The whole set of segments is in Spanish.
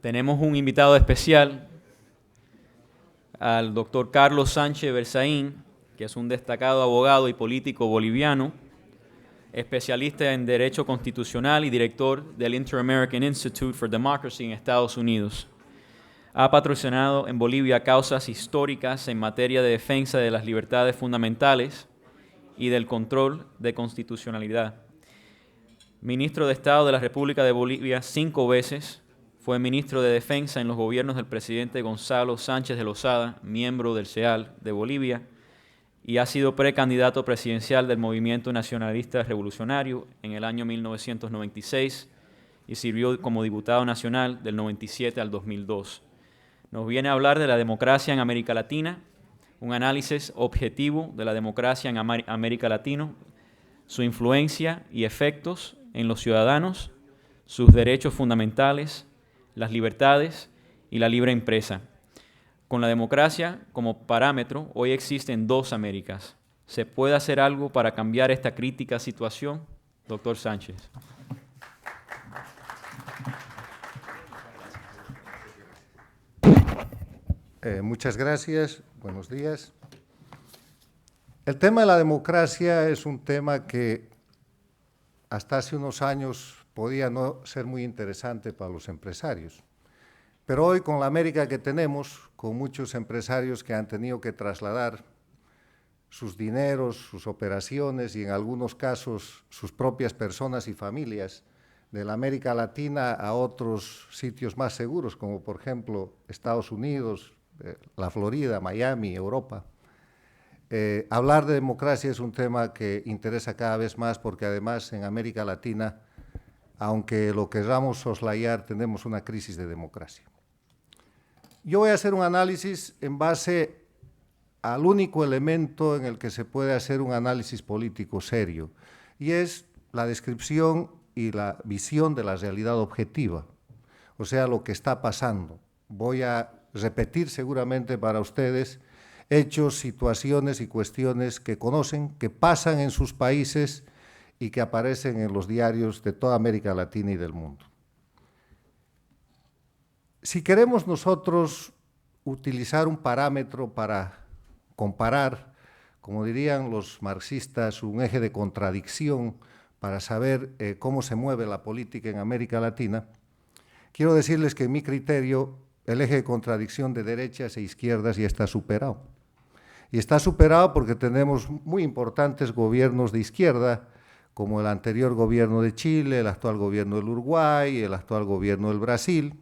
Tenemos un invitado especial, al doctor Carlos Sánchez Berzaín, que es un destacado abogado y político boliviano, especialista en Derecho Constitucional y director del Inter-American Institute for Democracy en Estados Unidos. Ha patrocinado en Bolivia causas históricas en materia de defensa de las libertades fundamentales y del control de constitucionalidad. Ministro de Estado de la República de Bolivia 5 veces, fue ministro de Defensa en los gobiernos del presidente Gonzalo Sánchez de Lozada, miembro del CEAL de Bolivia, y ha sido precandidato presidencial del Movimiento Nacionalista Revolucionario en el año 1996 y sirvió como diputado nacional del 97 al 2002. Nos viene a hablar de la democracia en América Latina, un análisis objetivo de la democracia en América Latina, su influencia y efectos en los ciudadanos, sus derechos fundamentales, las libertades y la libre empresa. Con la democracia como parámetro, hoy existen 2 Américas. ¿Se puede hacer algo para cambiar esta crítica situación? Doctor Sánchez. Muchas gracias. Buenos días. El tema de la democracia es un tema que hasta hace unos años podía no ser muy interesante para los empresarios. Pero hoy, con la América que tenemos, con muchos empresarios que han tenido que trasladar sus dineros, sus operaciones y en algunos casos sus propias personas y familias de la América Latina a otros sitios más seguros, como por ejemplo Estados Unidos, la Florida, Miami, Europa. Hablar de democracia es un tema que interesa cada vez más porque además en América Latina, aunque lo queramos soslayar, tenemos una crisis de democracia. Yo voy a hacer un análisis en base al único elemento en el que se puede hacer un análisis político serio, y es la descripción y la visión de la realidad objetiva, o sea, lo que está pasando. Voy a repetir seguramente para ustedes hechos, situaciones y cuestiones que conocen, que pasan en sus países y que aparecen en los diarios de toda América Latina y del mundo. Si queremos nosotros utilizar un parámetro para comparar, como dirían los marxistas, un eje de contradicción para saber cómo se mueve la política en América Latina, quiero decirles que en mi criterio el eje de contradicción de derechas e izquierdas ya está superado. Y está superado porque tenemos muy importantes gobiernos de izquierda, como el anterior gobierno de Chile, el actual gobierno del Uruguay, el actual gobierno del Brasil,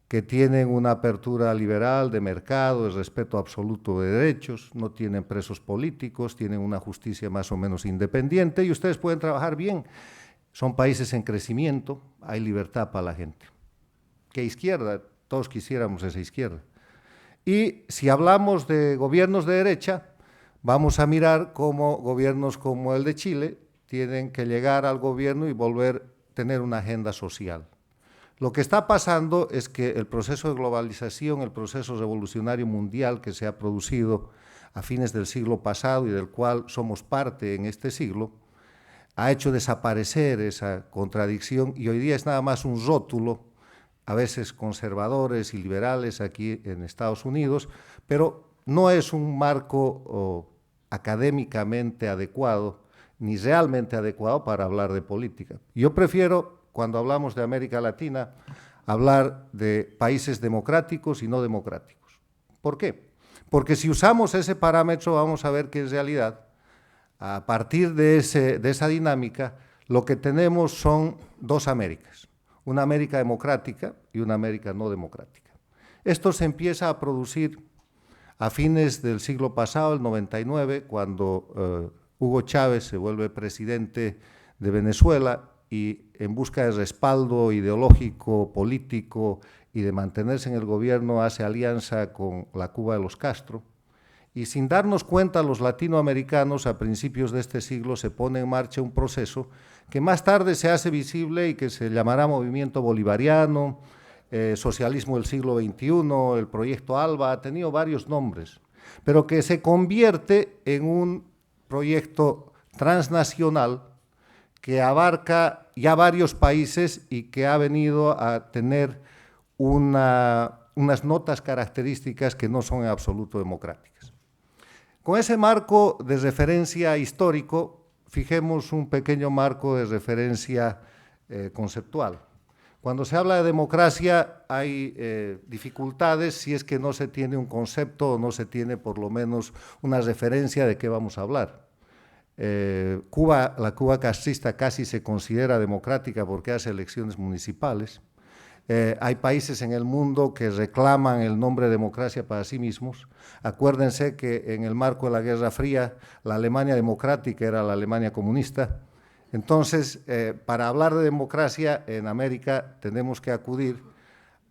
que tienen una apertura liberal de mercado, el respeto absoluto de derechos, no tienen presos políticos, tienen una justicia más o menos independiente y ustedes pueden trabajar bien. Son países en crecimiento, hay libertad para la gente. ¿Qué izquierda? Todos quisiéramos esa izquierda. Y si hablamos de gobiernos de derecha, vamos a mirar cómo gobiernos como el de Chile tienen que llegar al gobierno y volver a tener una agenda social. Lo que está pasando es que el proceso de globalización, el proceso revolucionario mundial que se ha producido a fines del siglo pasado y del cual somos parte en este siglo, ha hecho desaparecer esa contradicción y hoy día es nada más un rótulo, a veces conservadores y liberales aquí en Estados Unidos, pero no es un marco académicamente adecuado ni realmente adecuado para hablar de política. Yo prefiero, cuando hablamos de América Latina, hablar de países democráticos y no democráticos. ¿Por qué? Porque si usamos ese parámetro vamos a ver que en realidad, a partir de esa dinámica, lo que tenemos son 2 Américas, una América democrática y una América no democrática. Esto se empieza a producir a fines del siglo pasado, el 99, cuando Hugo Chávez se vuelve presidente de Venezuela y en busca de respaldo ideológico, político y de mantenerse en el gobierno hace alianza con la Cuba de los Castro. Y sin darnos cuenta, los latinoamericanos a principios de este siglo se pone en marcha un proceso que más tarde se hace visible y que se llamará movimiento bolivariano, socialismo del siglo XXI, el proyecto ALBA, ha tenido varios nombres, pero que se convierte en un proyecto transnacional que abarca ya varios países y que ha venido a tener unas notas características que no son en absoluto democráticas. Con ese marco de referencia histórico, fijemos un pequeño marco de referencia conceptual. Cuando se habla de democracia hay dificultades si es que no se tiene un concepto o no se tiene por lo menos una referencia de qué vamos a hablar. La Cuba castrista casi se considera democrática porque hace elecciones municipales. Hay países en el mundo que reclaman el nombre democracia para sí mismos. Acuérdense que en el marco de la Guerra Fría, la Alemania democrática era la Alemania comunista. Entonces, para hablar de democracia en América tenemos que acudir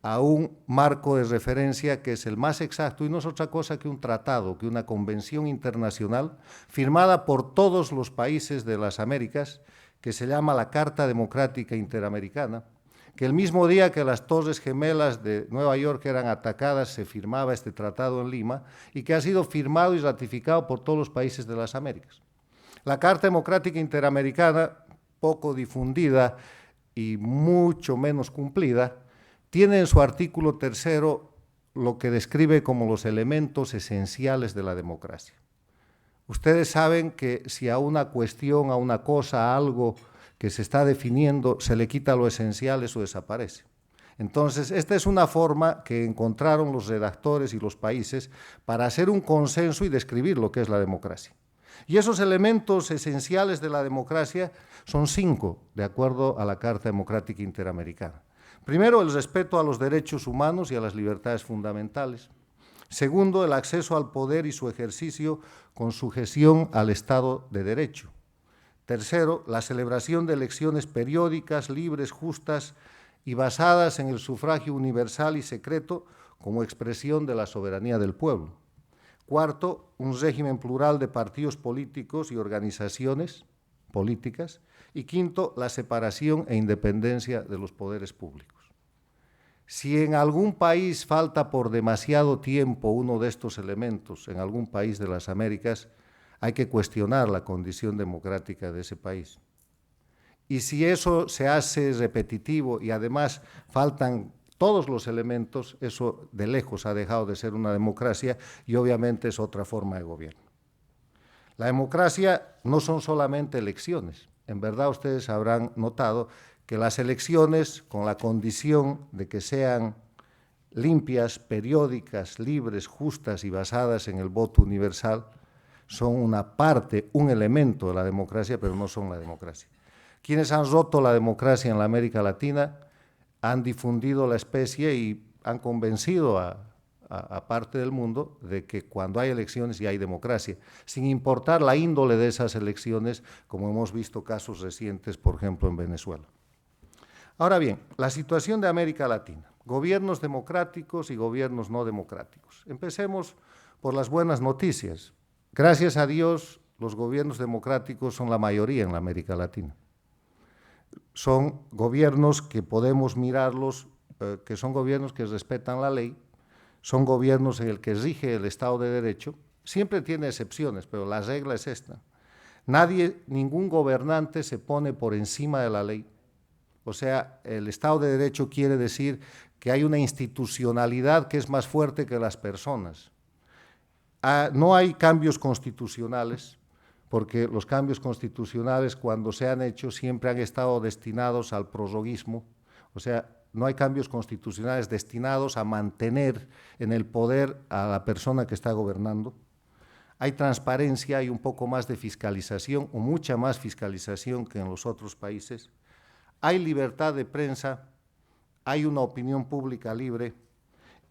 a un marco de referencia que es el más exacto y no es otra cosa que un tratado, que una convención internacional firmada por todos los países de las Américas, que se llama la Carta Democrática Interamericana, que el mismo día que las Torres Gemelas de Nueva York eran atacadas, se firmaba este tratado en Lima y que ha sido firmado y ratificado por todos los países de las Américas. La Carta Democrática Interamericana, poco difundida y mucho menos cumplida, tiene en su artículo 3 lo que describe como los elementos esenciales de la democracia. Ustedes saben que si a una cuestión, a una cosa, a algo que se está definiendo, se le quita lo esencial, eso desaparece. Entonces, esta es una forma que encontraron los redactores y los países para hacer un consenso y describir lo que es la democracia. Y esos elementos esenciales de la democracia son 5, de acuerdo a la Carta Democrática Interamericana. Primero, el respeto a los derechos humanos y a las libertades fundamentales. Segundo, el acceso al poder y su ejercicio con sujeción al Estado de Derecho. Tercero, la celebración de elecciones periódicas, libres, justas y basadas en el sufragio universal y secreto como expresión de la soberanía del pueblo. Cuarto, un régimen plural de partidos políticos y organizaciones políticas. Y quinto, la separación e independencia de los poderes públicos. Si en algún país falta por demasiado tiempo uno de estos elementos, en algún país de las Américas, hay que cuestionar la condición democrática de ese país. Y si eso se hace repetitivo y además faltan todos los elementos, eso de lejos ha dejado de ser una democracia y obviamente es otra forma de gobierno. La democracia no son solamente elecciones. En verdad ustedes habrán notado que las elecciones, con la condición de que sean limpias, periódicas, libres, justas y basadas en el voto universal, son una parte, un elemento de la democracia, pero no son la democracia. Quienes han roto la democracia en la América Latina han difundido la especie y han convencido a parte del mundo de que cuando hay elecciones ya hay democracia, sin importar la índole de esas elecciones, como hemos visto casos recientes, por ejemplo, en Venezuela. Ahora bien, la situación de América Latina, gobiernos democráticos y gobiernos no democráticos. Empecemos por las buenas noticias. Gracias a Dios, los gobiernos democráticos son la mayoría en la América Latina. Son gobiernos que podemos mirarlos, que son gobiernos que respetan la ley, son gobiernos en el que rige el Estado de Derecho. Siempre tiene excepciones, pero la regla es esta. Ningún gobernante se pone por encima de la ley. O sea, el Estado de Derecho quiere decir que hay una institucionalidad que es más fuerte que las personas. No hay cambios constitucionales, porque los cambios constitucionales, cuando se han hecho, siempre han estado destinados al prorroguismo. O sea, no hay cambios constitucionales destinados a mantener en el poder a la persona que está gobernando. Hay transparencia, hay un poco más de fiscalización, o mucha más fiscalización que en los otros países. Hay libertad de prensa, hay una opinión pública libre.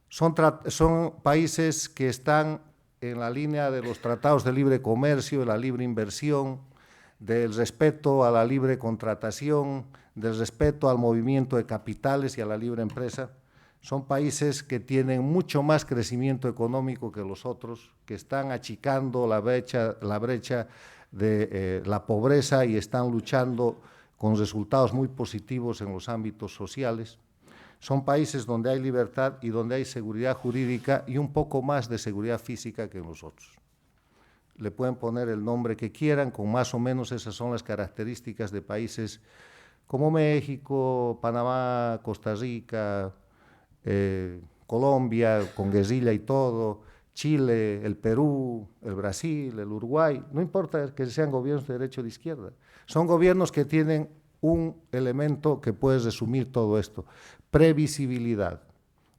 Son países que están en la línea de los tratados de libre comercio, de la libre inversión, del respeto a la libre contratación, del respeto al movimiento de capitales y a la libre empresa. Son países que tienen mucho más crecimiento económico que los otros, que están achicando la brecha de la pobreza y están luchando con resultados muy positivos en los ámbitos sociales. Son países donde hay libertad y donde hay seguridad jurídica y un poco más de seguridad física que en los otros. Le pueden poner el nombre que quieran, con más o menos esas son las características de países como México, Panamá, Costa Rica, Colombia, con guerrilla y todo, Chile, el Perú, el Brasil, el Uruguay, no importa que sean gobiernos de derecha o de izquierda, son gobiernos que tienen un elemento que puede resumir todo esto: previsibilidad.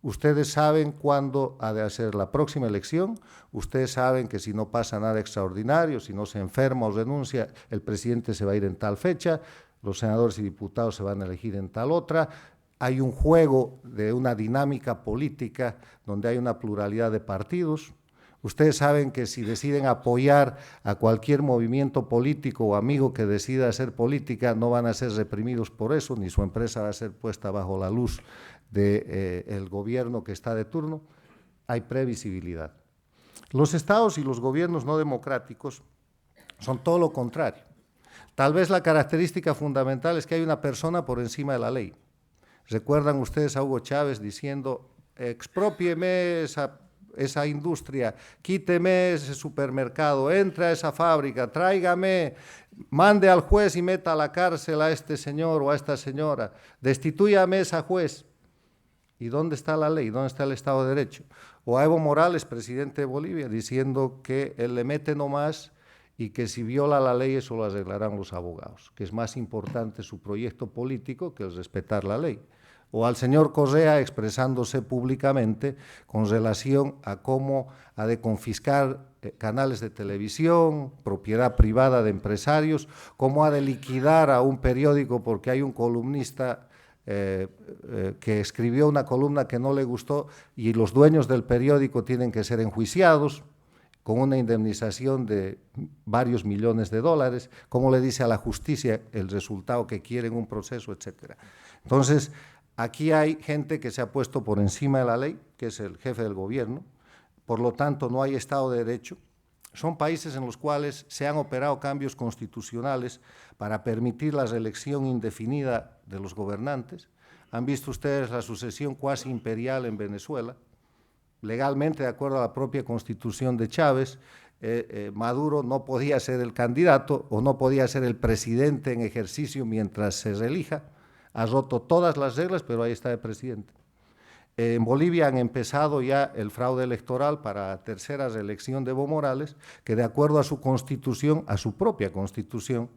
Ustedes saben cuándo ha de hacer la próxima elección, ustedes saben que si no pasa nada extraordinario, si no se enferma o renuncia, el presidente se va a ir en tal fecha, los senadores y diputados se van a elegir en tal otra. Hay un juego de una dinámica política donde hay una pluralidad de partidos. Ustedes saben que si deciden apoyar a cualquier movimiento político o amigo que decida hacer política, no van a ser reprimidos por eso, ni su empresa va a ser puesta bajo la luz del gobierno que está de turno. Hay previsibilidad. Los estados y los gobiernos no democráticos son todo lo contrario. Tal vez la característica fundamental es que hay una persona por encima de la ley. ¿Recuerdan ustedes a Hugo Chávez diciendo: exprópieme esa industria, quíteme ese supermercado, entre a esa fábrica, tráigame, mande al juez y meta a la cárcel a este señor o a esta señora, destitúyame a esa juez? ¿Y dónde está la ley? ¿Dónde está el Estado de Derecho? O a Evo Morales, presidente de Bolivia, diciendo que él le mete nomás y que si viola la ley eso lo arreglarán los abogados, que es más importante su proyecto político que el respetar la ley. O al señor Correa expresándose públicamente con relación a cómo ha de confiscar canales de televisión, propiedad privada de empresarios, cómo ha de liquidar a un periódico porque hay un columnista que escribió una columna que no le gustó y los dueños del periódico tienen que ser enjuiciados con una indemnización de varios millones de dólares, cómo le dice a la justicia el resultado que quiere en un proceso, etcétera. Entonces, aquí hay gente que se ha puesto por encima de la ley, que es el jefe del gobierno, por lo tanto no hay Estado de Derecho. Son países en los cuales se han operado cambios constitucionales para permitir la reelección indefinida de los gobernantes. Han visto ustedes la sucesión cuasi imperial en Venezuela. Legalmente, de acuerdo a la propia constitución de Chávez, Maduro no podía ser el candidato o no podía ser el presidente en ejercicio mientras se reelija. Ha roto todas las reglas, pero ahí está el presidente. En Bolivia han empezado ya el fraude electoral para la tercera reelección de Evo Morales, que de acuerdo a su constitución, a su propia constitución,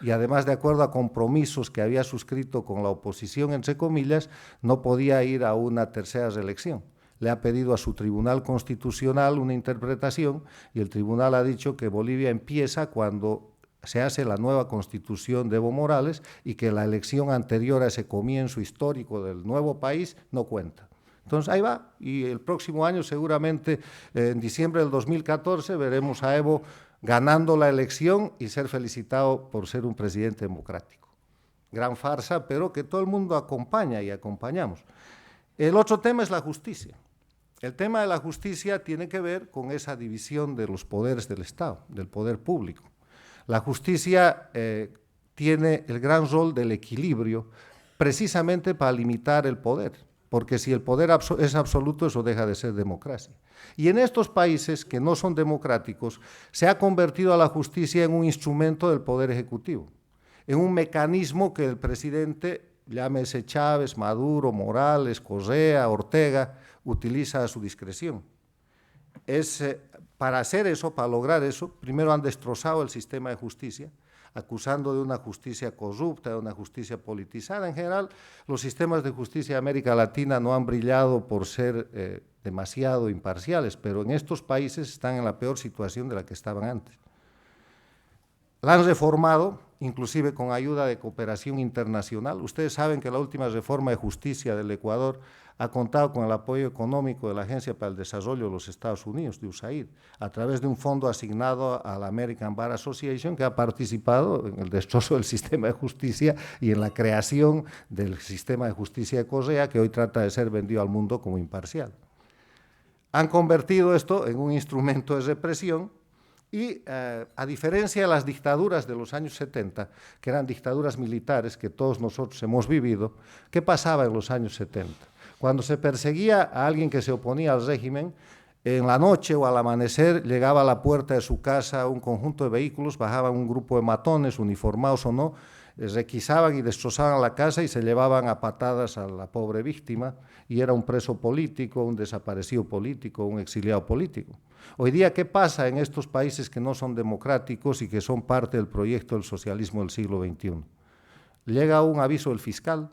y además de acuerdo a compromisos que había suscrito con la oposición, entre comillas, no podía ir a una tercera reelección. Le ha pedido a su Tribunal Constitucional una interpretación y el tribunal ha dicho que Bolivia empieza cuando se hace la nueva constitución de Evo Morales y que la elección anterior a ese comienzo histórico del nuevo país no cuenta. Entonces ahí va, y el próximo año seguramente en diciembre del 2014 veremos a Evo ganando la elección y ser felicitado por ser un presidente democrático. Gran farsa, pero que todo el mundo acompaña y acompañamos. El otro tema es la justicia. El tema de la justicia tiene que ver con esa división de los poderes del Estado, del poder público. La justicia tiene el gran rol del equilibrio precisamente para limitar el poder, porque si el poder es absoluto, eso deja de ser democracia. Y en estos países que no son democráticos, se ha convertido a la justicia en un instrumento del poder ejecutivo, en un mecanismo que el presidente, llámese Chávez, Maduro, Morales, Correa, Ortega, utiliza a su discreción. Para hacer eso, para lograr eso, primero han destrozado el sistema de justicia, acusando de una justicia corrupta, de una justicia politizada. En general, los sistemas de justicia de América Latina no han brillado por ser demasiado imparciales, pero en estos países están en la peor situación de la que estaban antes. La han reformado, inclusive con ayuda de cooperación internacional. Ustedes saben que la última reforma de justicia del Ecuador ha contado con el apoyo económico de la Agencia para el Desarrollo de los Estados Unidos, de USAID, a través de un fondo asignado a la American Bar Association, que ha participado en el destrozo del sistema de justicia y en la creación del sistema de justicia de Correa, que hoy trata de ser vendido al mundo como imparcial. Han convertido esto en un instrumento de represión y, a diferencia de las dictaduras de los años 70, que eran dictaduras militares que todos nosotros hemos vivido, ¿qué pasaba en los años 70? Cuando se perseguía a alguien que se oponía al régimen, en la noche o al amanecer llegaba a la puerta de su casa un conjunto de vehículos, bajaban un grupo de matones, uniformados o no, requisaban y destrozaban la casa y se llevaban a patadas a la pobre víctima, y era un preso político, un desaparecido político, un exiliado político. Hoy día, ¿qué pasa en estos países que no son democráticos y que son parte del proyecto del socialismo del siglo XXI? Llega un aviso del fiscal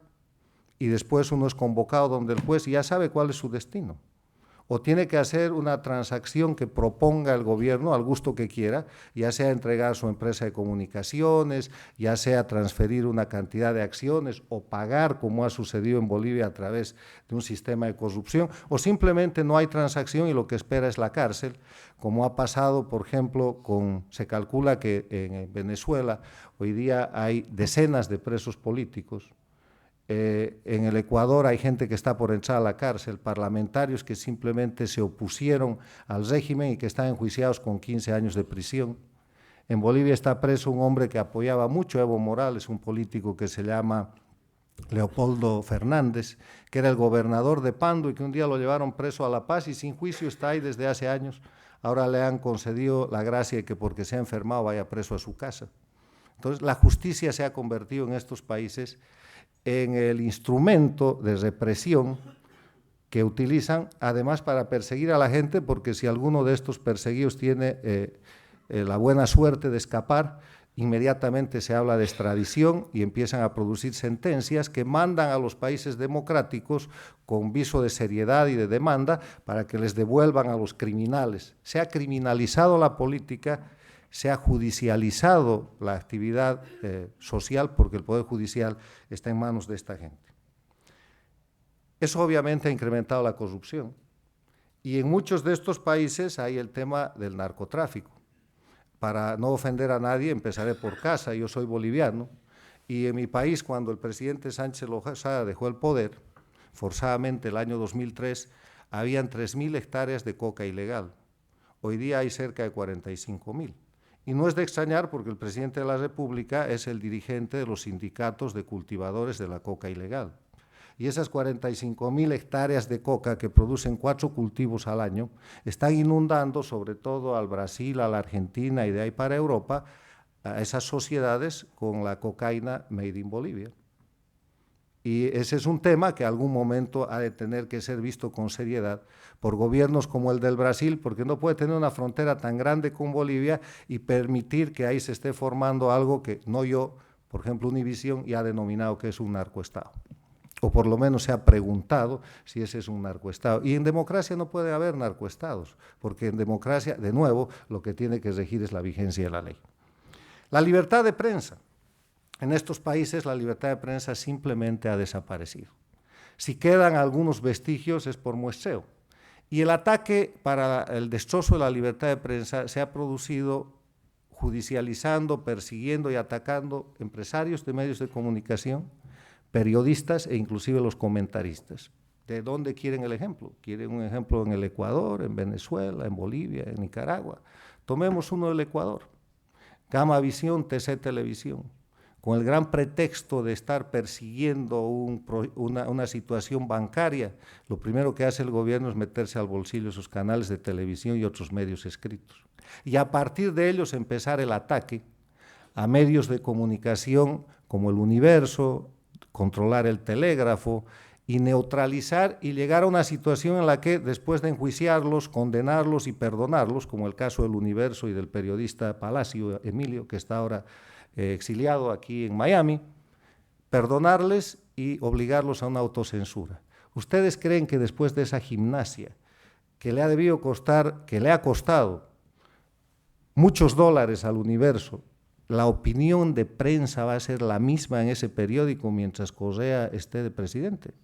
y después uno es convocado donde el juez y ya sabe cuál es su destino. O tiene que hacer una transacción que proponga el gobierno al gusto que quiera, ya sea entregar su empresa de comunicaciones, ya sea transferir una cantidad de acciones o pagar, como ha sucedido en Bolivia a través de un sistema de corrupción, o simplemente no hay transacción y lo que espera es la cárcel, como ha pasado, por ejemplo, se calcula que en Venezuela hoy día hay decenas de presos políticos. En el Ecuador hay gente que está por entrar a la cárcel, parlamentarios que simplemente se opusieron al régimen y que están enjuiciados con 15 años de prisión. En Bolivia está preso un hombre que apoyaba mucho a Evo Morales, un político que se llama Leopoldo Fernández, que era el gobernador de Pando y que un día lo llevaron preso a La Paz y sin juicio está ahí desde hace años. Ahora le han concedido la gracia de que porque se ha enfermado vaya preso a su casa. Entonces, la justicia se ha convertido en estos países en el instrumento de represión que utilizan, además para perseguir a la gente, porque si alguno de estos perseguidos tiene la buena suerte de escapar, inmediatamente se habla de extradición y empiezan a producir sentencias que mandan a los países democráticos con viso de seriedad y de demanda para que les devuelvan a los criminales. Se ha criminalizado la política, se ha judicializado la actividad social, porque el Poder Judicial está en manos de esta gente. Eso obviamente ha incrementado la corrupción. Y en muchos de estos países hay el tema del narcotráfico. Para no ofender a nadie, empezaré por casa, yo soy boliviano, y en mi país, cuando el presidente Sánchez Lozada dejó el poder, forzadamente el año 2003, habían 3.000 hectáreas de coca ilegal. Hoy día hay cerca de 45.000. Y no es de extrañar porque el presidente de la República es el dirigente de los sindicatos de cultivadores de la coca ilegal. Y esas 45.000 hectáreas de coca que producen 4 cultivos al año están inundando sobre todo al Brasil, a la Argentina y de ahí para Europa, a esas sociedades con la cocaína made in Bolivia. Y ese es un tema que algún momento ha de tener que ser visto con seriedad por gobiernos como el del Brasil, porque no puede tener una frontera tan grande con Bolivia y permitir que ahí se esté formando algo que no yo, por ejemplo, Univisión ya ha denominado que es un narcoestado. O por lo menos se ha preguntado si ese es un narcoestado. Y en democracia no puede haber narcoestados, porque en democracia, de nuevo, lo que tiene que regir es la vigencia de la ley. La libertad de prensa. En estos países la libertad de prensa simplemente ha desaparecido. Si quedan algunos vestigios es por muestreo. Y el ataque para el destrozo de la libertad de prensa se ha producido judicializando, persiguiendo y atacando empresarios de medios de comunicación, periodistas e inclusive los comentaristas. ¿De dónde quieren el ejemplo? ¿Quieren un ejemplo en el Ecuador, en Venezuela, en Bolivia, en Nicaragua? Tomemos uno del Ecuador. Gamavisión, TC Televisión, con el gran pretexto de estar persiguiendo una situación bancaria, lo primero que hace el gobierno es meterse al bolsillo esos canales de televisión y otros medios escritos. Y a partir de ellos empezar el ataque a medios de comunicación como El Universo, controlar el telégrafo y neutralizar y llegar a una situación en la que después de enjuiciarlos, condenarlos y perdonarlos, como el caso del Universo y del periodista Palacio Emilio, que está ahora exiliado aquí en Miami, perdonarles y obligarlos a una autocensura. ¿Ustedes creen que después de esa gimnasia que le ha debido costar, que le ha costado muchos dólares al Universo, la opinión de prensa va a ser la misma en ese periódico mientras Correa esté de presidente?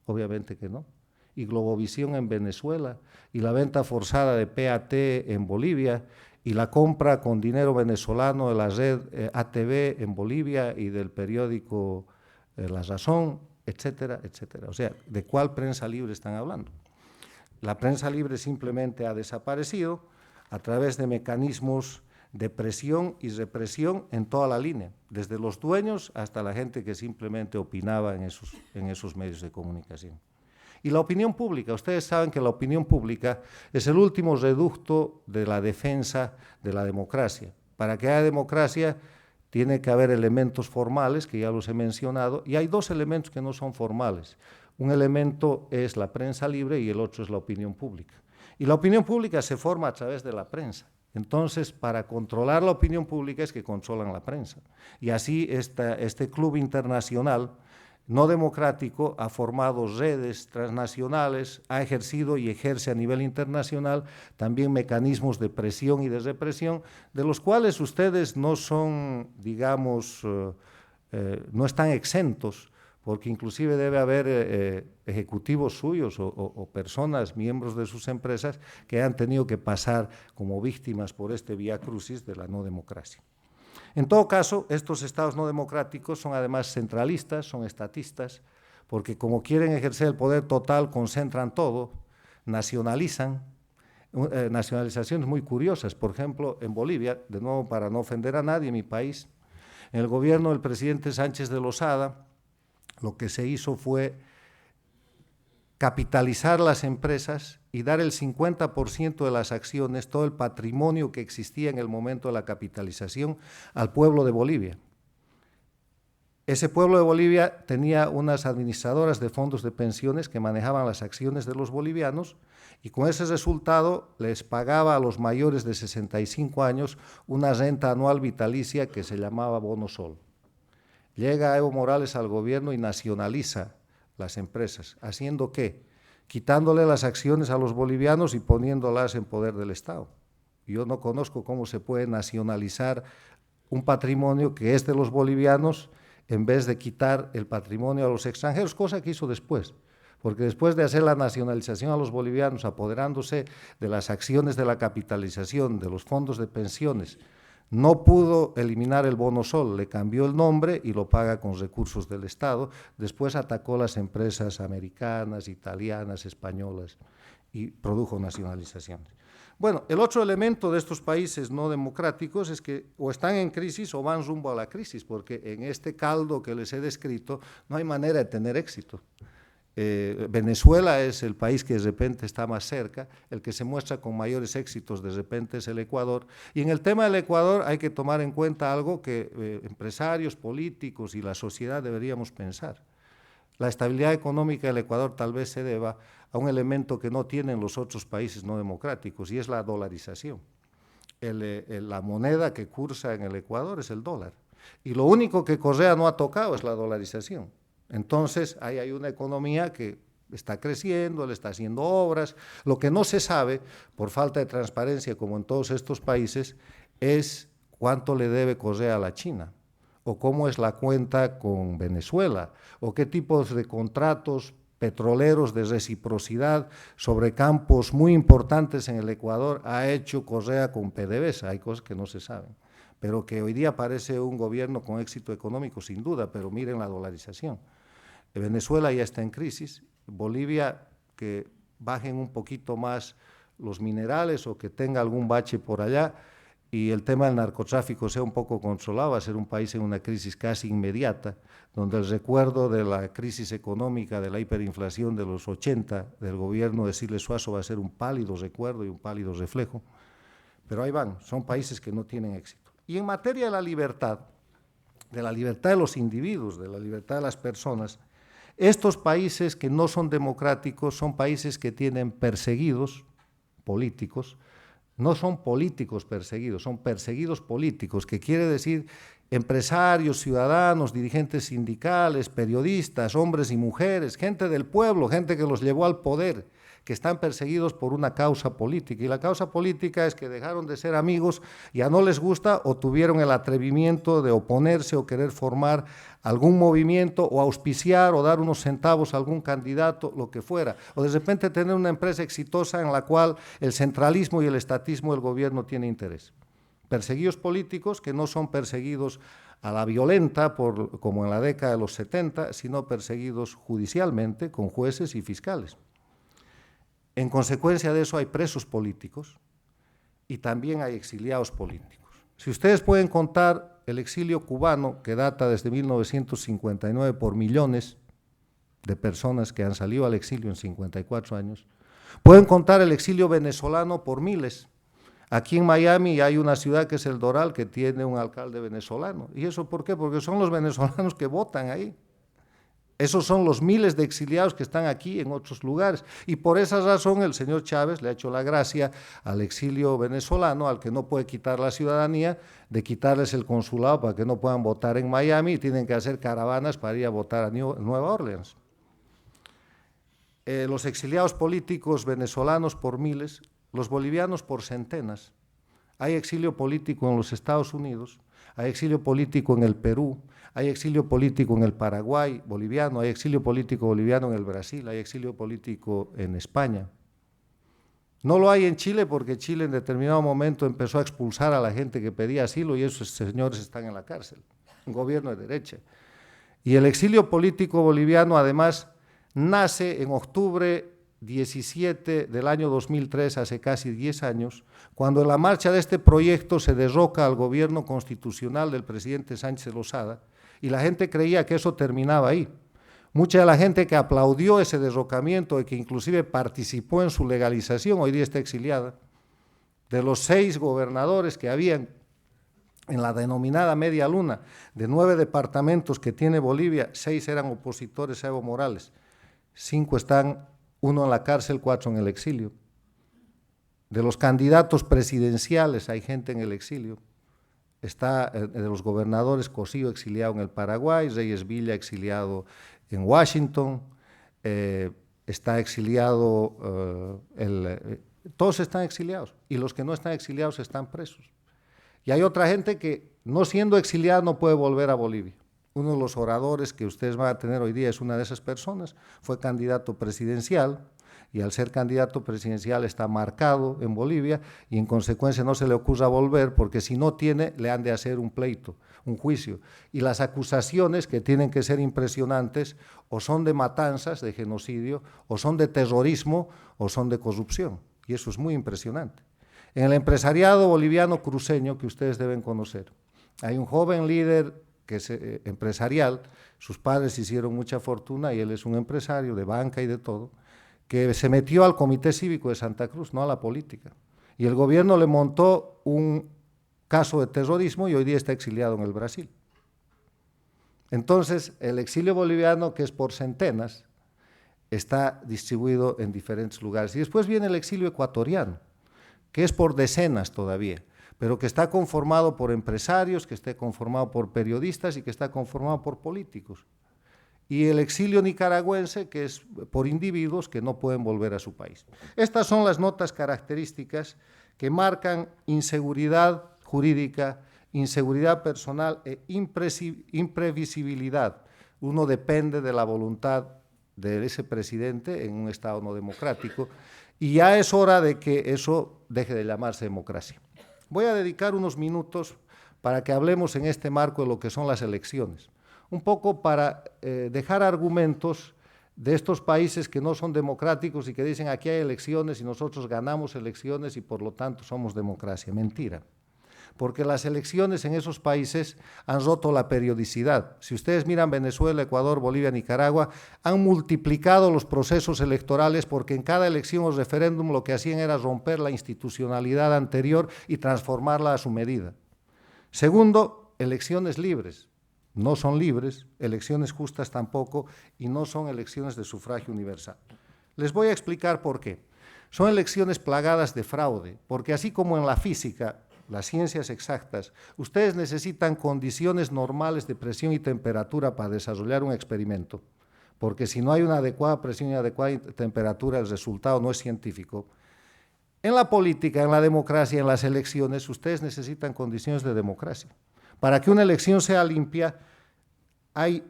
Obviamente que no. Y Globovisión en Venezuela, y la venta forzada de PAT en Bolivia, y la compra con dinero venezolano de la red ATV en Bolivia y del periódico La Razón, etcétera, etcétera. O sea, ¿de cuál prensa libre están hablando? La prensa libre simplemente ha desaparecido a través de mecanismos de presión y represión en toda la línea, desde los dueños hasta la gente que simplemente opinaba en esos medios de comunicación. Y la opinión pública, ustedes saben que la opinión pública es el último reducto de la defensa de la democracia. Para que haya democracia tiene que haber elementos formales, que ya los he mencionado, y hay dos elementos que no son formales. Un elemento es la prensa libre y el otro es la opinión pública. Y la opinión pública se forma a través de la prensa. Entonces, para controlar la opinión pública es que controlan la prensa. Y así este club internacional no democrático ha formado redes transnacionales, ha ejercido y ejerce a nivel internacional también mecanismos de presión y de represión, de los cuales ustedes no son, digamos, no están exentos, porque inclusive debe haber ejecutivos suyos o personas, miembros de sus empresas, que han tenido que pasar como víctimas por este vía crucis de la no democracia. En todo caso, estos estados no democráticos son además centralistas, son estatistas, porque como quieren ejercer el poder total, concentran todo, nacionalizan, nacionalizaciones muy curiosas. Por ejemplo, en Bolivia, de nuevo para no ofender a nadie, mi país, en el gobierno del presidente Sánchez de Lozada, lo que se hizo fue capitalizar las empresas y dar el 50% de las acciones, todo el patrimonio que existía en el momento de la capitalización, al pueblo de Bolivia. Ese pueblo de Bolivia tenía unas administradoras de fondos de pensiones que manejaban las acciones de los bolivianos y con ese resultado les pagaba a los mayores de 65 años una renta anual vitalicia que se llamaba Bono Sol. Llega Evo Morales al gobierno y nacionaliza las empresas, ¿haciendo qué? Quitándole las acciones a los bolivianos y poniéndolas en poder del Estado. Yo no conozco cómo se puede nacionalizar un patrimonio que es de los bolivianos en vez de quitar el patrimonio a los extranjeros, cosa que hizo después. Porque después de hacer la nacionalización a los bolivianos, apoderándose de las acciones de la capitalización, de los fondos de pensiones, no pudo eliminar el Bono Sol, le cambió el nombre y lo paga con recursos del Estado. Después atacó las empresas americanas, italianas, españolas y produjo nacionalizaciones. Bueno, el otro elemento de estos países no democráticos es que o están en crisis o van rumbo a la crisis, porque en este caldo que les he descrito no hay manera de tener éxito. Venezuela es el país que de repente está más cerca, el que se muestra con mayores éxitos de repente es el Ecuador, y en el tema del Ecuador hay que tomar en cuenta algo que empresarios, políticos y la sociedad deberíamos pensar. La estabilidad económica del Ecuador tal vez se deba a un elemento que no tienen los otros países no democráticos, y es la dolarización. La moneda que cursa en el Ecuador es el dólar, y lo único que Correa no ha tocado es la dolarización. Entonces, ahí hay una economía que está creciendo, le está haciendo obras. Lo que no se sabe, por falta de transparencia, como en todos estos países, es cuánto le debe Correa a la China, o cómo es la cuenta con Venezuela, o qué tipos de contratos petroleros de reciprocidad sobre campos muy importantes en el Ecuador ha hecho Correa con PDVSA. Hay cosas que no se saben, pero que hoy día parece un gobierno con éxito económico, sin duda, pero miren la dolarización. Venezuela ya está en crisis, Bolivia que bajen un poquito más los minerales o que tenga algún bache por allá y el tema del narcotráfico sea un poco controlado, va a ser un país en una crisis casi inmediata, donde el recuerdo de la crisis económica, de la hiperinflación de los 80 del gobierno de Siles Suazo va a ser un pálido recuerdo y un pálido reflejo, pero ahí van, son países que no tienen éxito. Y en materia de la libertad de los individuos, de la libertad de las personas, estos países que no son democráticos son países que tienen perseguidos políticos, no son políticos perseguidos, son perseguidos políticos, que quiere decir empresarios, ciudadanos, dirigentes sindicales, periodistas, hombres y mujeres, gente del pueblo, gente que los llevó al poder, que están perseguidos por una causa política. Y la causa política es que dejaron de ser amigos, ya no les gusta o tuvieron el atrevimiento de oponerse o querer formar algún movimiento o auspiciar o dar unos centavos a algún candidato, lo que fuera. O de repente tener una empresa exitosa en la cual el centralismo y el estatismo del gobierno tiene interés. Perseguidos políticos que no son perseguidos a la violenta, como en la década de los 70, sino perseguidos judicialmente con jueces y fiscales. En consecuencia de eso hay presos políticos y también hay exiliados políticos. Si ustedes pueden contar el exilio cubano, que data desde 1959 por millones de personas que han salido al exilio en 54 años, pueden contar el exilio venezolano por miles. Aquí en Miami hay una ciudad que es El Doral, que tiene un alcalde venezolano. ¿Y eso por qué? Porque son los venezolanos que votan ahí. Esos son los miles de exiliados que están aquí en otros lugares. Y por esa razón el señor Chávez le ha hecho la gracia al exilio venezolano, al que no puede quitar la ciudadanía, de quitarles el consulado para que no puedan votar en Miami y tienen que hacer caravanas para ir a votar a Nueva Orleans. Los exiliados políticos venezolanos por miles, los bolivianos por centenas. Hay exilio político en los Estados Unidos, hay exilio político en el Perú, hay exilio político en el Paraguay boliviano, hay exilio político boliviano en el Brasil, hay exilio político en España. No lo hay en Chile porque Chile en determinado momento empezó a expulsar a la gente que pedía asilo y esos señores están en la cárcel, un gobierno de derecha. Y el exilio político boliviano además nace en octubre 17 del año 2003, hace casi 10 años, cuando en la marcha de este proyecto se derroca al gobierno constitucional del presidente Sánchez Lozada y la gente creía que eso terminaba ahí. Mucha de la gente que aplaudió ese derrocamiento y que inclusive participó en su legalización, hoy día está exiliada. De los 6 gobernadores que habían en la denominada media luna, de 9 departamentos que tiene Bolivia, 6 eran opositores a Evo Morales, 5 están, 1 en la cárcel, 4 en el exilio. De los candidatos presidenciales hay gente en el exilio. Está de los gobernadores Cosío exiliado en el Paraguay, Reyes Villa exiliado en Washington, está exiliado, todos están exiliados y los que no están exiliados están presos. Y hay otra gente que no siendo exiliada no puede volver a Bolivia. Uno de los oradores que ustedes van a tener hoy día es una de esas personas, fue candidato presidencial y al ser candidato presidencial está marcado en Bolivia y en consecuencia no se le ocurra volver porque si no tiene le han de hacer un pleito, un juicio. Y las acusaciones que tienen que ser impresionantes o son de matanzas, de genocidio, o son de terrorismo o son de corrupción. Y eso es muy impresionante. En el empresariado boliviano cruceño que ustedes deben conocer, hay un joven líder que es empresarial, sus padres hicieron mucha fortuna y él es un empresario de banca y de todo, que se metió al Comité Cívico de Santa Cruz, no a la política. Y el gobierno le montó un caso de terrorismo y hoy día está exiliado en el Brasil. Entonces, el exilio boliviano, que es por centenas, está distribuido en diferentes lugares. Y después viene el exilio ecuatoriano, que es por decenas todavía, pero que está conformado por empresarios, que está conformado por periodistas y que está conformado por políticos. Y el exilio nicaragüense, que es por individuos que no pueden volver a su país. Estas son las notas características que marcan inseguridad jurídica, inseguridad personal e imprevisibilidad. Uno depende de la voluntad de ese presidente en un Estado no democrático y ya es hora de que eso deje de llamarse democracia. Voy a dedicar unos minutos para que hablemos en este marco de lo que son las elecciones. Un poco para dejar argumentos de estos países que no son democráticos y que dicen aquí hay elecciones y nosotros ganamos elecciones y por lo tanto somos democracia. Mentira. Porque las elecciones en esos países han roto la periodicidad. Si ustedes miran Venezuela, Ecuador, Bolivia, Nicaragua, han multiplicado los procesos electorales porque en cada elección o referéndum lo que hacían era romper la institucionalidad anterior y transformarla a su medida. Segundo, elecciones libres. No son libres, elecciones justas tampoco, y no son elecciones de sufragio universal. Les voy a explicar por qué. Son elecciones plagadas de fraude, porque así como en la física, las ciencias exactas, ustedes necesitan condiciones normales de presión y temperatura para desarrollar un experimento, porque si no hay una adecuada presión y adecuada temperatura, el resultado no es científico. En la política, en la democracia, en las elecciones, ustedes necesitan condiciones de democracia. Para que una elección sea limpia, hay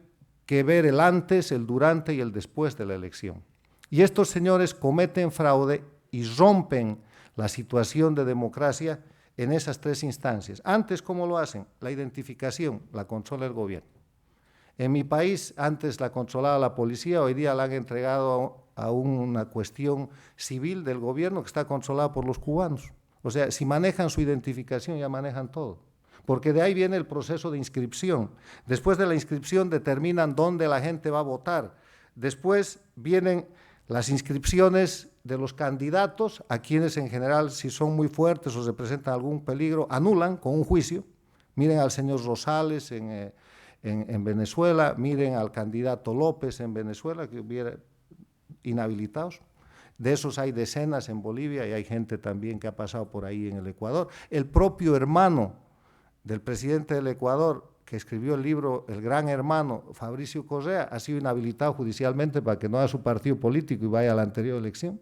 que ver el antes, el durante y el después de la elección. Y estos señores cometen fraude y rompen la situación de democracia en esas 3 instancias. Antes, ¿cómo lo hacen? La identificación, la controla el gobierno. En mi país, antes la controlaba la policía, hoy día la han entregado a una cuestión civil del gobierno que está controlada por los cubanos. O sea, si manejan su identificación, ya manejan todo. Porque de ahí viene el proceso de inscripción. Después de la inscripción determinan dónde la gente va a votar. Después vienen las inscripciones de los candidatos, a quienes en general, si son muy fuertes o representan algún peligro, anulan con un juicio. Miren al señor Rosales en Venezuela, miren al candidato López en Venezuela, que hubiera inhabilitados. De esos hay decenas en Bolivia y hay gente también que ha pasado por ahí en el Ecuador. El propio hermano del presidente del Ecuador, que escribió el libro El Gran Hermano, Fabricio Correa, ha sido inhabilitado judicialmente para que no haga su partido político y vaya a la anterior elección.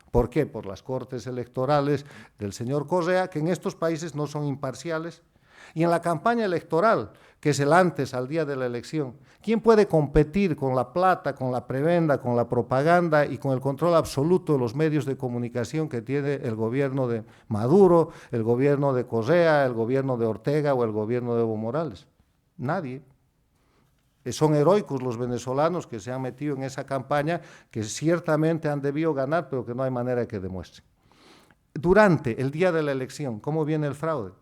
¿Por qué? Por las cortes electorales del señor Correa, que en estos países no son imparciales. Y en la campaña electoral, que es el antes al día de la elección, ¿quién puede competir con la plata, con la prebenda, con la propaganda y con el control absoluto de los medios de comunicación que tiene el gobierno de Maduro, el gobierno de Correa, el gobierno de Ortega o el gobierno de Evo Morales? Nadie. Son heroicos los venezolanos que se han metido en esa campaña, que ciertamente han debido ganar, pero que no hay manera que demuestren. Durante el día de la elección, ¿cómo viene el fraude?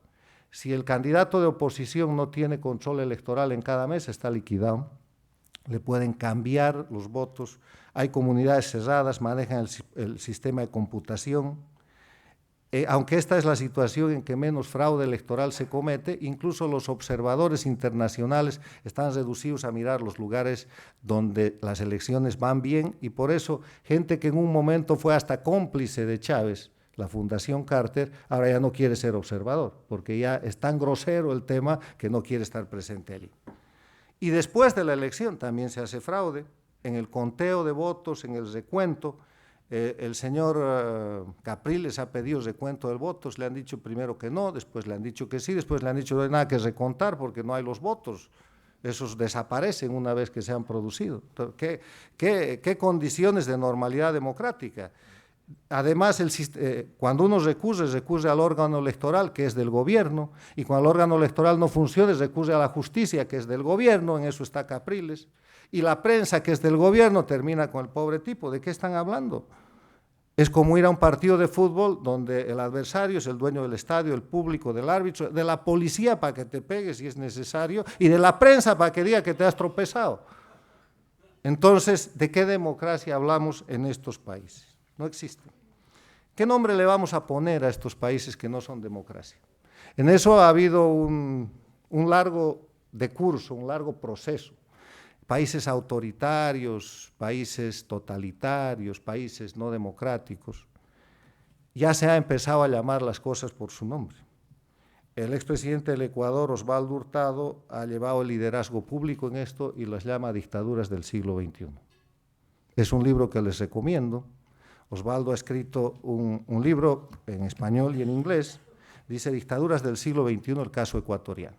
Si el candidato de oposición no tiene control electoral en cada mes, está liquidado. Le pueden cambiar los votos. Hay comunidades cerradas, manejan el sistema de computación. Aunque esta es la situación en que menos fraude electoral se comete, incluso los observadores internacionales están reducidos a mirar los lugares donde las elecciones van bien, y por eso gente que en un momento fue hasta cómplice de Chávez, la Fundación Carter, ahora ya no quiere ser observador, porque ya es tan grosero el tema que no quiere estar presente allí. Y después de la elección también se hace fraude, en el conteo de votos, en el recuento. El señor Capriles ha pedido recuento de votos, le han dicho primero que no, después le han dicho que sí, después le han dicho no hay nada que recontar porque no hay los votos. Esos desaparecen una vez que se han producido. Entonces, ¿qué condiciones de normalidad democrática? Además, cuando uno recurre al órgano electoral, que es del gobierno, y cuando el órgano electoral no funciona, recurre a la justicia, que es del gobierno, en eso está Capriles, y la prensa, que es del gobierno, termina con el pobre tipo. ¿De qué están hablando? Es como ir a un partido de fútbol donde el adversario es el dueño del estadio, el público, del árbitro, de la policía para que te pegue si es necesario, y de la prensa para que diga que te has tropezado. Entonces, ¿de qué democracia hablamos en estos países? No existe. ¿Qué nombre le vamos a poner a estos países que no son democracia? En eso ha habido un largo decurso, un largo proceso. Países autoritarios, países totalitarios, países no democráticos. Ya se ha empezado a llamar las cosas por su nombre. El expresidente del Ecuador, Osvaldo Hurtado, ha llevado el liderazgo público en esto y las llama dictaduras del siglo XXI. Es un libro que les recomiendo. Osvaldo ha escrito un libro en español y en inglés, dice Dictaduras del siglo XXI, el caso ecuatoriano.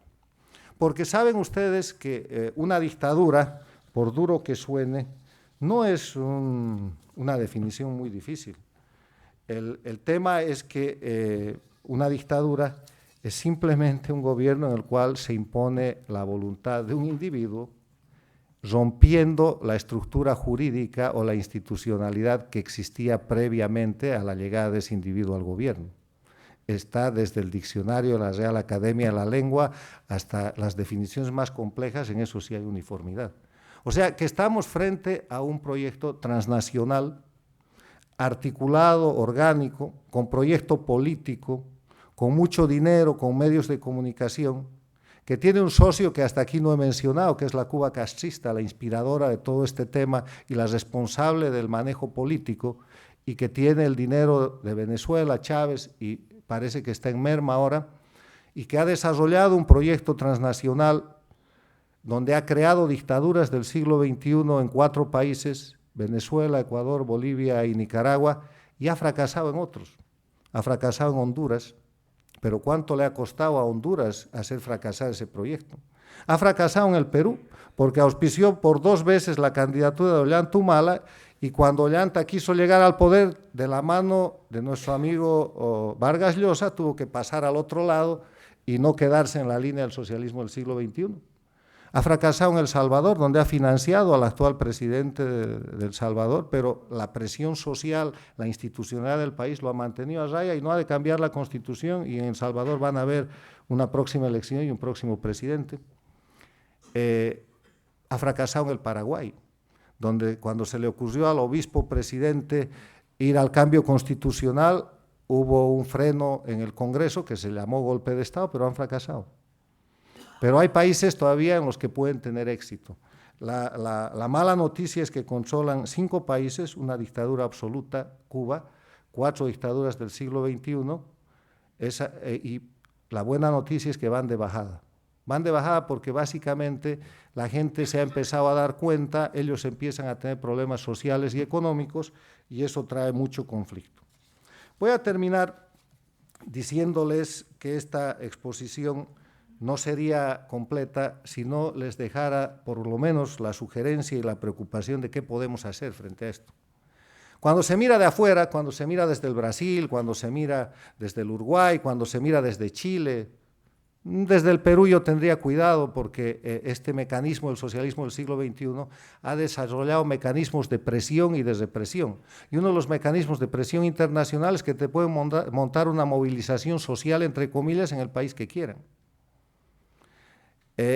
Porque saben ustedes que una dictadura, por duro que suene, no es una definición muy difícil. El tema es que una dictadura es simplemente un gobierno en el cual se impone la voluntad de un individuo, rompiendo la estructura jurídica o la institucionalidad que existía previamente a la llegada de ese individuo al gobierno. Está desde el diccionario de la Real Academia de la Lengua hasta las definiciones más complejas, en eso sí hay uniformidad. O sea que estamos frente a un proyecto transnacional, articulado, orgánico, con proyecto político, con mucho dinero, con medios de comunicación, que tiene un socio que hasta aquí no he mencionado, que es la Cuba castrista, la inspiradora de todo este tema y la responsable del manejo político, y que tiene el dinero de Venezuela, Chávez, y parece que está en merma ahora, y que ha desarrollado un proyecto transnacional donde ha creado dictaduras del siglo XXI en 4 países, Venezuela, Ecuador, Bolivia y Nicaragua, y ha fracasado en otros. Ha fracasado en Honduras, pero ¿cuánto le ha costado a Honduras hacer fracasar ese proyecto? Ha fracasado en el Perú, porque auspició por 2 veces la candidatura de Ollanta Humala, y cuando Ollanta quiso llegar al poder de la mano de nuestro amigo Vargas Llosa, tuvo que pasar al otro lado y no quedarse en la línea del socialismo del siglo XXI. Ha fracasado en El Salvador, donde ha financiado al actual presidente de El Salvador, pero la presión social, la institucionalidad del país lo ha mantenido a raya y no ha de cambiar la Constitución, y en El Salvador van a haber una próxima elección y un próximo presidente. Ha fracasado en el Paraguay, donde cuando se le ocurrió al obispo presidente ir al cambio constitucional, hubo un freno en el Congreso que se llamó golpe de Estado, pero han fracasado. Pero hay países todavía en los que pueden tener éxito. La mala noticia es que controlan 5 países, una dictadura absoluta, Cuba, 4 dictaduras del siglo XXI, y la buena noticia es que van de bajada. Van de bajada porque básicamente la gente se ha empezado a dar cuenta, ellos empiezan a tener problemas sociales y económicos y eso trae mucho conflicto. Voy a terminar diciéndoles que esta exposición no sería completa si no les dejara por lo menos la sugerencia y la preocupación de qué podemos hacer frente a esto. Cuando se mira de afuera, cuando se mira desde el Brasil, cuando se mira desde el Uruguay, cuando se mira desde Chile, desde el Perú yo tendría cuidado porque este mecanismo del socialismo del siglo XXI ha desarrollado mecanismos de presión y de represión. Y uno de los mecanismos de presión internacional es que te pueden montar una movilización social, entre comillas, en el país que quieran.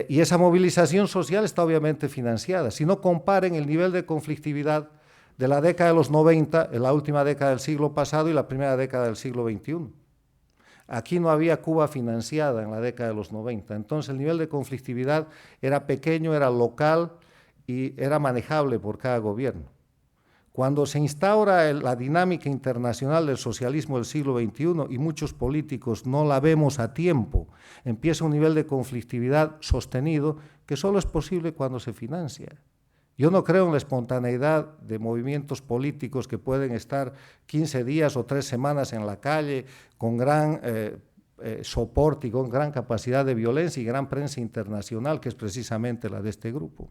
Y esa movilización social está obviamente financiada. Si no comparen el nivel de conflictividad de la década de los 90, en la última década del siglo pasado y la primera década del siglo XXI. Aquí no había Cuba financiada en la década de los 90, entonces el nivel de conflictividad era pequeño, era local y era manejable por cada gobierno. Cuando se instaura la dinámica internacional del socialismo del siglo XXI y muchos políticos no la vemos a tiempo, empieza un nivel de conflictividad sostenido que solo es posible cuando se financia. Yo no creo en la espontaneidad de movimientos políticos que pueden estar 15 días o 3 semanas en la calle con gran soporte y con gran capacidad de violencia y gran prensa internacional, que es precisamente la de este grupo.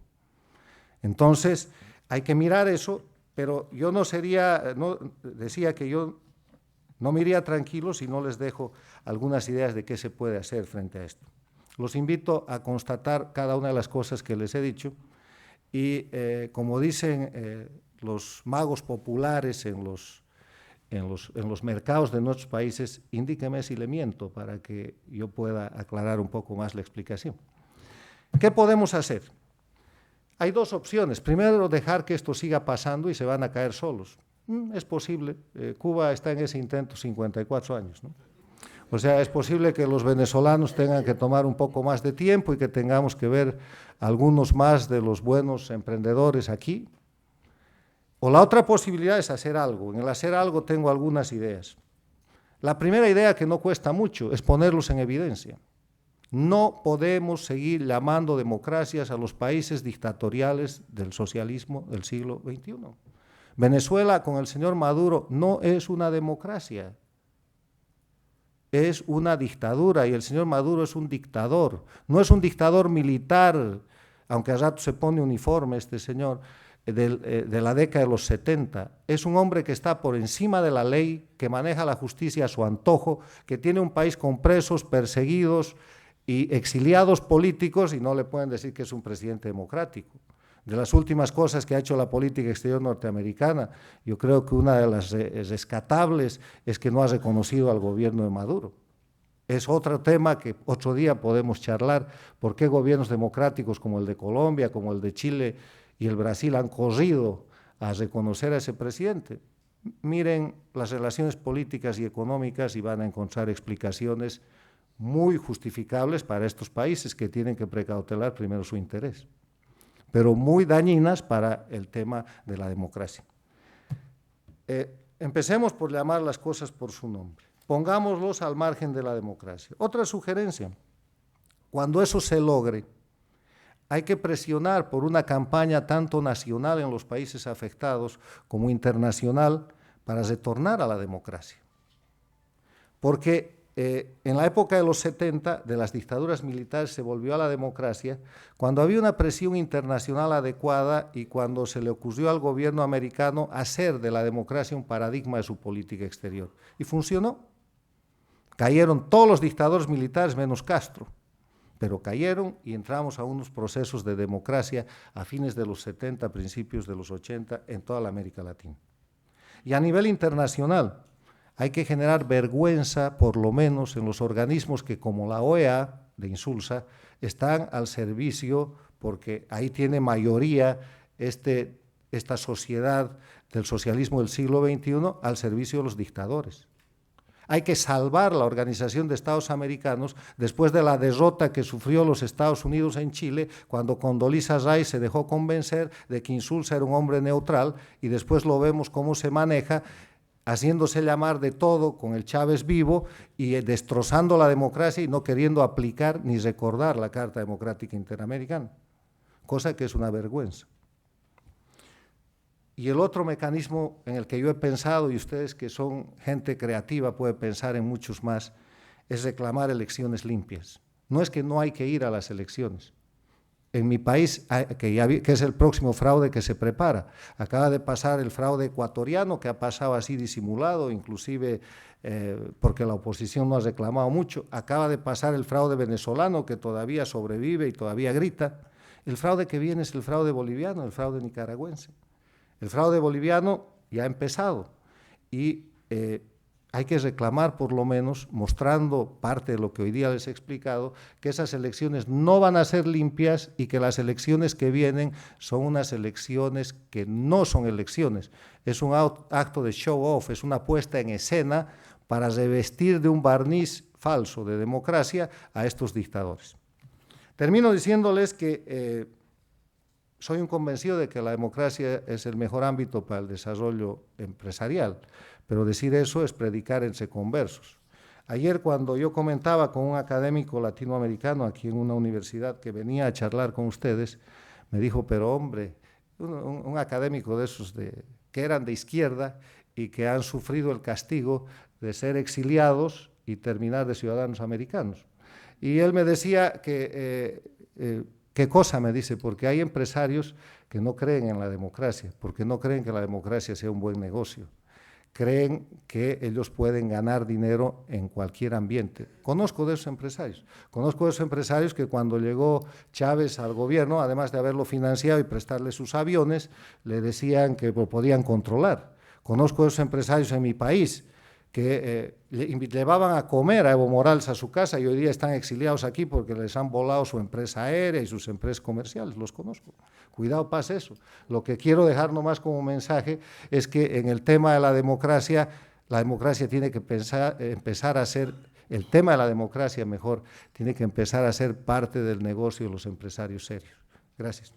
Entonces, hay que mirar eso, pero yo decía que yo no me iría tranquilo si no les dejo algunas ideas de qué se puede hacer frente a esto. Los invito a constatar cada una de las cosas que les he dicho. Y como dicen los magos populares en los mercados de nuestros países, indíqueme si le miento para que yo pueda aclarar un poco más la explicación. ¿Qué podemos hacer? Hay 2 opciones. Primero, dejar que esto siga pasando y se van a caer solos. Es posible. Cuba está en ese intento 54 años, ¿no? O sea, es posible que los venezolanos tengan que tomar un poco más de tiempo y que tengamos que ver algunos más de los buenos emprendedores aquí. O la otra posibilidad es hacer algo. En el hacer algo tengo algunas ideas. La primera idea, que no cuesta mucho, es ponerlos en evidencia. No podemos seguir llamando democracias a los países dictatoriales del socialismo del siglo XXI. Venezuela con el señor Maduro no es una democracia. Es una dictadura y el señor Maduro es un dictador. No es un dictador militar, aunque a rato se pone uniforme este señor, de la década de los 70. Es un hombre que está por encima de la ley, que maneja la justicia a su antojo, que tiene un país con presos, perseguidos y exiliados políticos y no le pueden decir que es un presidente democrático. De las últimas cosas que ha hecho la política exterior norteamericana, yo creo que una de las rescatables es que no ha reconocido al gobierno de Maduro. Es otro tema que otro día podemos charlar, por qué gobiernos democráticos como el de Colombia, como el de Chile y el Brasil han corrido a reconocer a ese presidente. Miren las relaciones políticas y económicas y van a encontrar explicaciones muy justificables para estos países que tienen que precautelar primero su interés, pero muy dañinas para el tema de la democracia. Empecemos por llamar las cosas por su nombre. Pongámoslos al margen de la democracia. Otra sugerencia, cuando eso se logre, hay que presionar por una campaña tanto nacional en los países afectados como internacional para retornar a la democracia. Porque en la época de los 70, de las dictaduras militares, se volvió a la democracia cuando había una presión internacional adecuada y cuando se le ocurrió al gobierno americano hacer de la democracia un paradigma de su política exterior. Y funcionó. Cayeron todos los dictadores militares menos Castro, pero cayeron y entramos a unos procesos de democracia a fines de los 70, principios de los 80 en toda la América Latina. Y a nivel internacional, hay que generar vergüenza, por lo menos, en los organismos que, como la OEA, de Insulza, están al servicio, porque ahí tiene mayoría este esta sociedad del socialismo del siglo XXI al servicio de los dictadores. Hay que salvar la Organización de Estados Americanos después de la derrota que sufrió los Estados Unidos en Chile, cuando Condoleezza Rice se dejó convencer de que Insulza era un hombre neutral, y después lo vemos cómo se maneja, haciéndose llamar de todo con el Chávez vivo y destrozando la democracia y no queriendo aplicar ni recordar la Carta Democrática Interamericana, cosa que es una vergüenza. Y el otro mecanismo en el que yo he pensado, y ustedes que son gente creativa pueden pensar en muchos más, es reclamar elecciones limpias. No es que no hay que ir a las elecciones. En mi país, que es el próximo fraude que se prepara, acaba de pasar el fraude ecuatoriano, que ha pasado así disimulado, inclusive porque la oposición no ha reclamado mucho, acaba de pasar el fraude venezolano, que todavía sobrevive y todavía grita. El fraude que viene es el fraude boliviano, el fraude nicaragüense. El fraude boliviano ya ha empezado y hay que reclamar, por lo menos, mostrando parte de lo que hoy día les he explicado, que esas elecciones no van a ser limpias y que las elecciones que vienen son unas elecciones que no son elecciones. Es un acto de show-off, es una puesta en escena para revestir de un barniz falso de democracia a estos dictadores. Termino diciéndoles que soy un convencido de que la democracia es el mejor ámbito para el desarrollo empresarial, pero decir eso es predicar en conversos. Ayer, cuando yo comentaba con un académico latinoamericano aquí en una universidad que venía a charlar con ustedes, me dijo, pero hombre, un académico de esos que eran de izquierda y que han sufrido el castigo de ser exiliados y terminar de ciudadanos americanos. Y él me decía que ¿qué cosa? Me dice, porque hay empresarios que no creen en la democracia, porque no creen que la democracia sea un buen negocio. Creen que ellos pueden ganar dinero en cualquier ambiente. Conozco de esos empresarios que cuando llegó Chávez al gobierno, además de haberlo financiado y prestarle sus aviones, le decían que lo podían controlar. Conozco de esos empresarios en mi país que llevaban a comer a Evo Morales a su casa y hoy día están exiliados aquí porque les han volado su empresa aérea y sus empresas comerciales, los conozco. Cuidado, pasa eso. Lo que quiero dejar nomás como mensaje es que en el tema de la democracia tiene que empezar a ser, el tema de la democracia mejor, tiene que empezar a ser parte del negocio de los empresarios serios. Gracias.